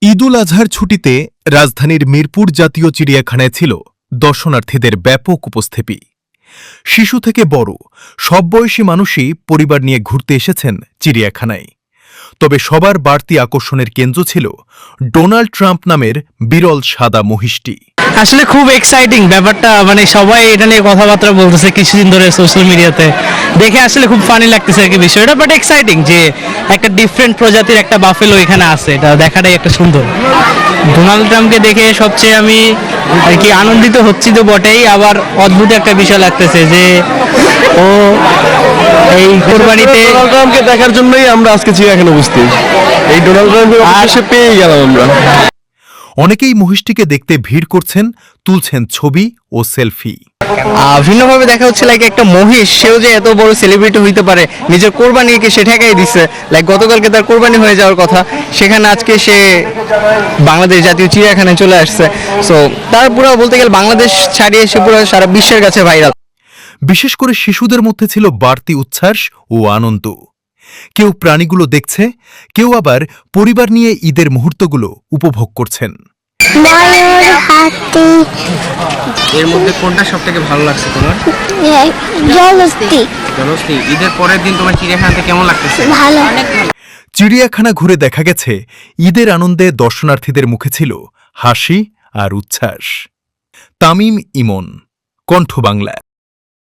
ঈদুল আজহার ছুটিতে রাজধানীর মিরপুর জাতীয় চিড়িয়াখানায় ছিল দর্শনার্থীদের ব্যাপক উপস্থিতি। শিশু থেকে বড় সব বয়সী মানুষই পরিবার নিয়ে ঘুরতে এসেছেন চিড়িয়াখানায়। তবে সবার বাড়তি আকর্ষণের কেন্দ্র ছিল ডোনাল্ড ট্রাম্প নামের বিরল সাদা মহিষটি। আসলে খুব এক্সাইটিং ব্যাপারটা, মানে সবাই এটা নিয়ে কথাবার্তা বলতেছে কিছুদিন ধরে সোশ্যাল মিডিয়াতে, দেখে আসলে খুব ফানি লাগতেছে আর কি বিষয়টা, বাট এক্সাইটিং যে একটা ডিফারেন্ট প্রজাতির একটা বাফেলো এখানে আছে, এটা দেখাটাই একটা সুন্দর। ডোনাল্ড ট্রাম্পকে দেখে সবচেয়ে আমি আর কি আনন্দিত হচ্ছি তো বটেই, আবার অদ্ভুত একটা বিষয় লাগতেছে যে ও এই কোরবানিতে ডোনাল্ড ট্রাম্পকে দেখার জন্যই আমরা আজকে চিড়িয়াখানা উপস্থিত। এই ডোনাল্ড ট্রাম্পের অবশেষে পেয়ে গেলাম আমরা। অনেকেই মহিষটিকে দেখতে ভিড় করছেন, তুলছেন ছবি ও সেলফি। ভিন্নভাবে দেখা হচ্ছে লাইক একটা মহিষ, সেও যে এত বড় সেলিব্রিটি হইতে পারে, নিজের কোরবানিকে সে ঠেকাই দিচ্ছে। লাইক গতকালকে তার কোরবানি হয়ে যাওয়ার কথা, সেখানে আজকে সে বাংলাদেশ জাতীয় চিড়িয়াখানায় চলে আসছে। সো তার পুরো বলতে গেলে বাংলাদেশ ছাড়িয়ে সে পুরো সারা বিশ্বের কাছে ভাইরাল। বিশেষ করে শিশুদের মধ্যে ছিল বাড়তি উচ্ছ্বাস ও আনন্দ। কেউ প্রাণীগুলো দেখছে, কেউ আবার পরিবার নিয়ে ঈদের মুহূর্তগুলো উপভোগ করছেন। ময়ূর, হাতি, এর মধ্যে কোনটা সবথেকে ভালো লাগছে তোমার? জলহস্তি। জলহস্তি। ঈদের পরের দিন তোমার চিড়িয়াখানাতে কেমন লাগতেছে? ভালো। চিড়িয়াখানা ঘুরে দেখা গেছে ঈদের আনন্দে দর্শনার্থীদের মুখে ছিল হাসি আর উচ্ছ্বাস। তামিম ইমন, কণ্ঠ বাংলা।